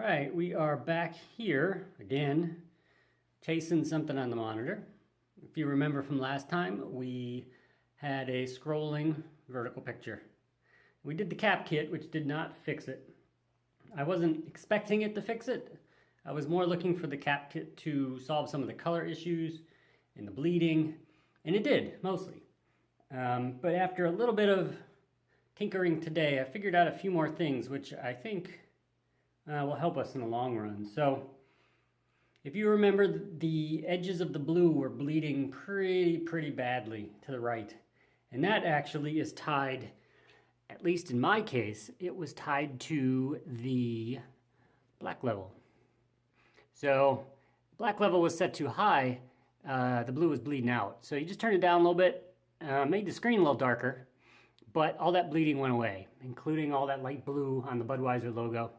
right, we are back here again, chasing something on the monitor. If you remember from last time, we had a scrolling vertical picture. We did the cap kit, which did not fix it. I wasn't expecting it to fix it. I was more looking for the cap kit to solve some of the color issues and the bleeding, and it did, mostly. But after a little bit of tinkering today, I figured out a few more things, which I think will help us in the long run. So, if you remember, the edges of the blue were bleeding pretty badly to the right. And that actually is tied, at least in my case, it was tied to the black level. So, black level was set too high, the blue was bleeding out. So you just turned it down a little bit, made the screen a little darker, but all that bleeding went away, including all that light blue on the Budweiser logo.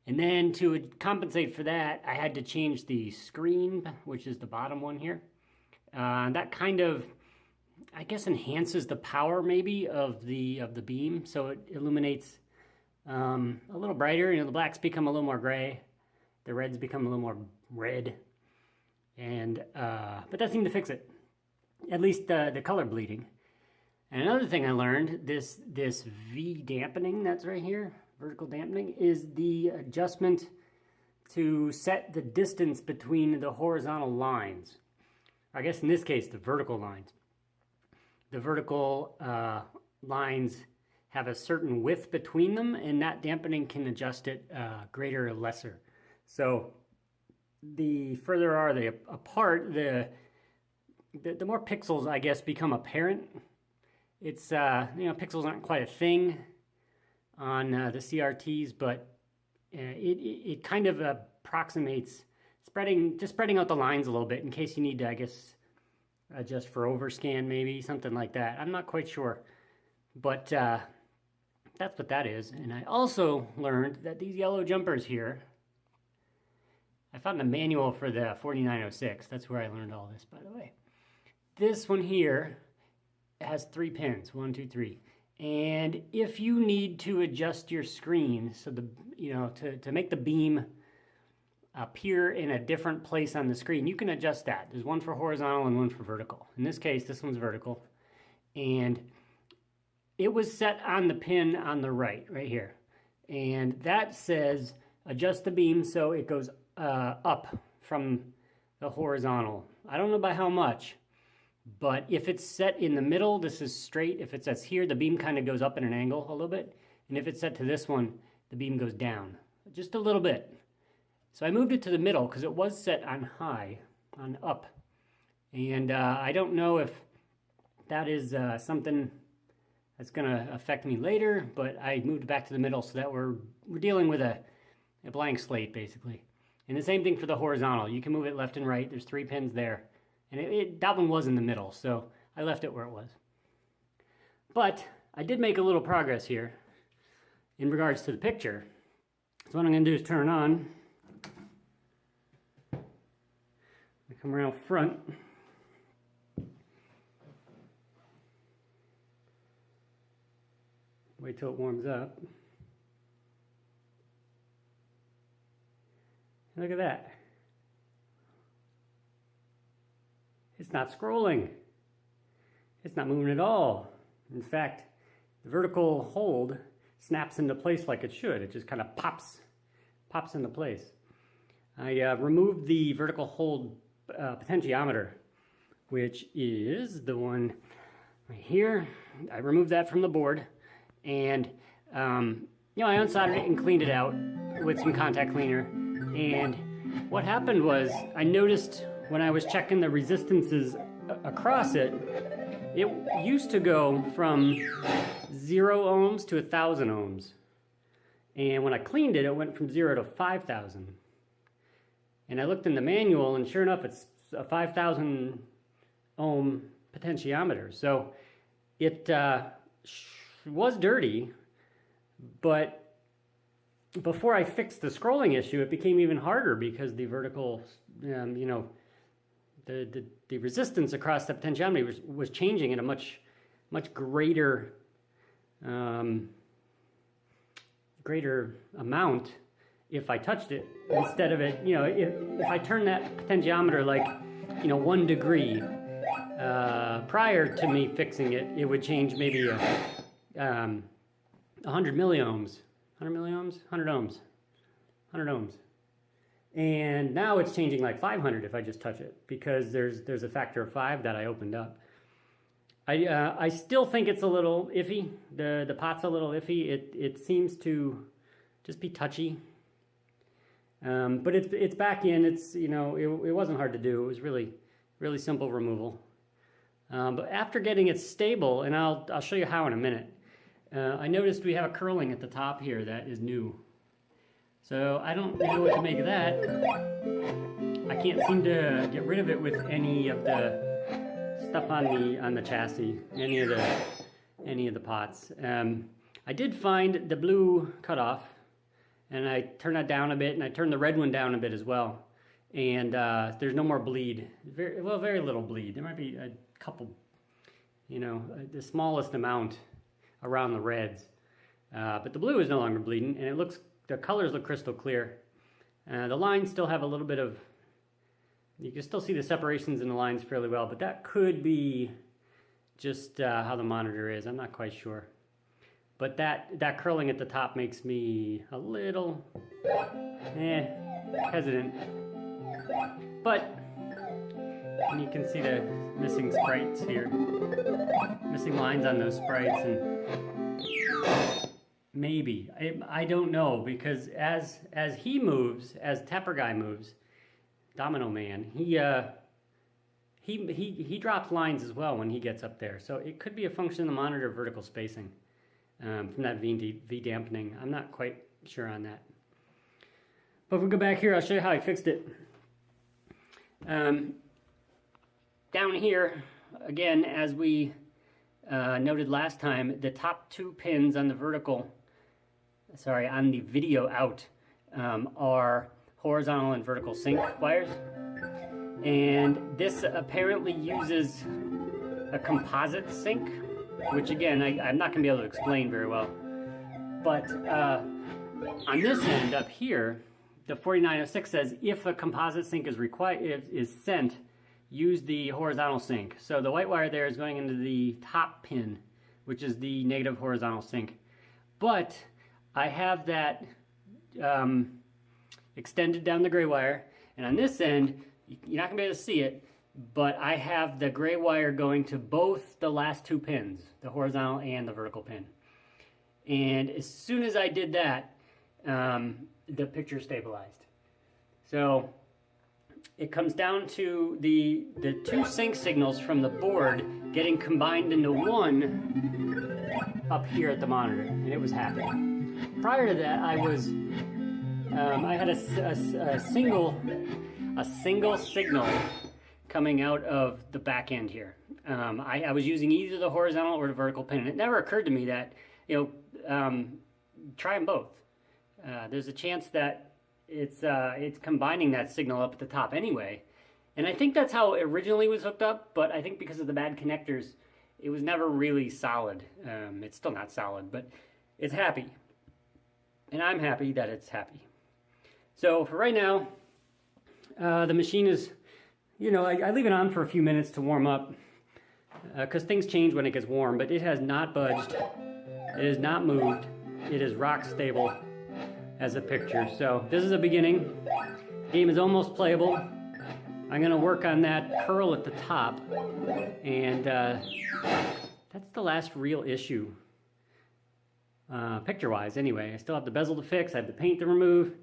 And then to compensate for that, I had to change the screen, which is the bottom one here. That kind of, I guess, enhances the power maybe of the beam, so it illuminates a little brighter. You know, the blacks become a little more gray, the reds become a little more red, and but that seemed to fix it, at least the color bleeding. And another thing I learned, this V dampening that's right here, vertical dampening, is the adjustment to set the distance between the horizontal lines. I guess in this case, the vertical lines. The vertical lines have a certain width between them, and that dampening can adjust it greater or lesser. So the further are they apart, the more pixels, I guess, become apparent. It's, pixels aren't quite a thing on the CRTs, but it kind of approximates spreading out the lines a little bit in case you need to, I guess, adjust for overscan maybe, something like that. I'm not quite sure, but that's what that is. And I also learned that these yellow jumpers here, I found the manual for the 4906. That's where I learned all this, by the way. This one here has 3 pins, 1, 2, 3. And if you need to adjust your screen so to make the beam appear in a different place on the screen, you can adjust that. There's one for horizontal and one for vertical. In this case, this one's vertical. And it was set on the pin on the right here. And that says adjust the beam so it goes up from the horizontal. I don't know by how much. But if it's set in the middle, this is straight. If it's here, the beam kind of goes up in an angle a little bit. And if it's set to this one, the beam goes down just a little bit. So I moved it to the middle because it was set on high, on up. And I don't know if that is something that's going to affect me later, but I moved it back to the middle so that we're dealing with a blank slate, basically. And the same thing for the horizontal. You can move it left and right. There's 3 pins there. And that one was in the middle, so I left it where it was. But I did make a little progress here in regards to the picture. So what I'm going to do is turn it on. I come around front. Wait till it warms up. Look at that. It's not scrolling. It's not moving at all. In fact, the vertical hold snaps into place like it should. It just kind of pops into place. I removed the vertical hold potentiometer, which is the one right here. I removed that from the board, and I unsoldered it and cleaned it out with some contact cleaner. And what happened was I noticed when I was checking the resistances across it, it used to go from 0 ohms to 1,000 ohms. And when I cleaned it, it went from 0 to 5,000. And I looked in the manual, and sure enough, it's a 5,000 ohm potentiometer. So it was dirty, but before I fixed the scrolling issue, it became even harder because the vertical, the resistance across the potentiometer was changing at a much greater amount, if I touched it, instead of it, you know, if I turn that potentiometer like, you know, 1 degree, prior to me fixing it, it would change maybe 100 milliohms, 100 ohms. And now it's changing like 500 if I just touch it, because there's a factor of 5 that I opened up. I still think it's a little iffy. The pot's a little iffy. It seems to just be touchy. But it's back in. It's, you know, it wasn't hard to do. It was really simple removal. But after getting it stable, and I'll show you how in a minute, I noticed we have a curling at the top here that is new. So I don't know what to make of that. I can't seem to get rid of it with any of the stuff on the chassis, any of the pots. I did find the blue cutoff, and I turned that down a bit, and I turned the red one down a bit as well. And there's no more bleed. Very little bleed. There might be a couple, you know, the smallest amount around the reds. But the blue is no longer bleeding, and the colors look crystal clear. The lines still have a little bit of, you can still see the separations in the lines fairly well, but that could be just how the monitor is. I'm not quite sure. But that curling at the top makes me a little hesitant. But and you can see the missing sprites here, missing lines on those sprites, and maybe I don't know, because as he moves, as Tapper Guy moves, Domino Man, he drops lines as well when he gets up there. So it could be a function of the monitor vertical spacing from that V dampening. I'm not quite sure on that. But if we go back here, I'll show you how I fixed it. Down here, again, as we noted last time, the top 2 pins on the on the video out are horizontal and vertical sync wires. And this apparently uses a composite sync, which again, I'm not going to be able to explain very well. But on this end up here, the 4906 says if a composite sync is sent, use the horizontal sync. So the white wire there is going into the top pin, which is the negative horizontal sync. But I have that extended down the gray wire, and on this end, you're not going to be able to see it, but I have the gray wire going to both the last 2 pins, the horizontal and the vertical pin. And as soon as I did that, the picture stabilized. So it comes down to the 2 sync signals from the board getting combined into one up here at the monitor, and it was happening. Prior to that, I had a single signal coming out of the back end here. I was using either the horizontal or the vertical pin, and it never occurred to me that, you know, try them both. There's a chance that it's combining that signal up at the top anyway. And I think that's how it originally was hooked up, but I think because of the bad connectors, it was never really solid. It's still not solid, but it's happy. And I'm happy that it's happy. So for right now, the machine is, you know, I leave it on for a few minutes to warm up, because things change when it gets warm, but it has not budged. It has not moved. It is rock stable as a picture. So this is a beginning. The game is almost playable. I'm going to work on that curl at the top, and that's the last real issue, picture-wise anyway. I still have the bezel to fix. I have the paint to remove.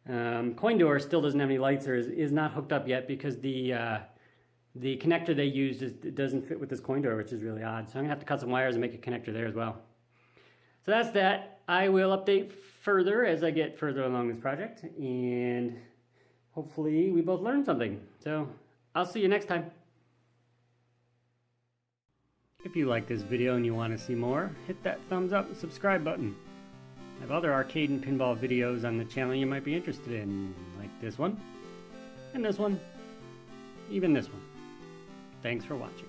Coin door still doesn't have any lights, or is not hooked up yet, because the connector they used doesn't fit with this coin door, which is really odd. So I'm going to have to cut some wires and make a connector there as well. So that's that. I will update further as I get further along this project, and hopefully we both learned something. So I'll see you next time. If you like this video and you want to see more, hit that thumbs up and subscribe button. I have other arcade and pinball videos on the channel you might be interested in, like this one, and this one, even this one. Thanks for watching.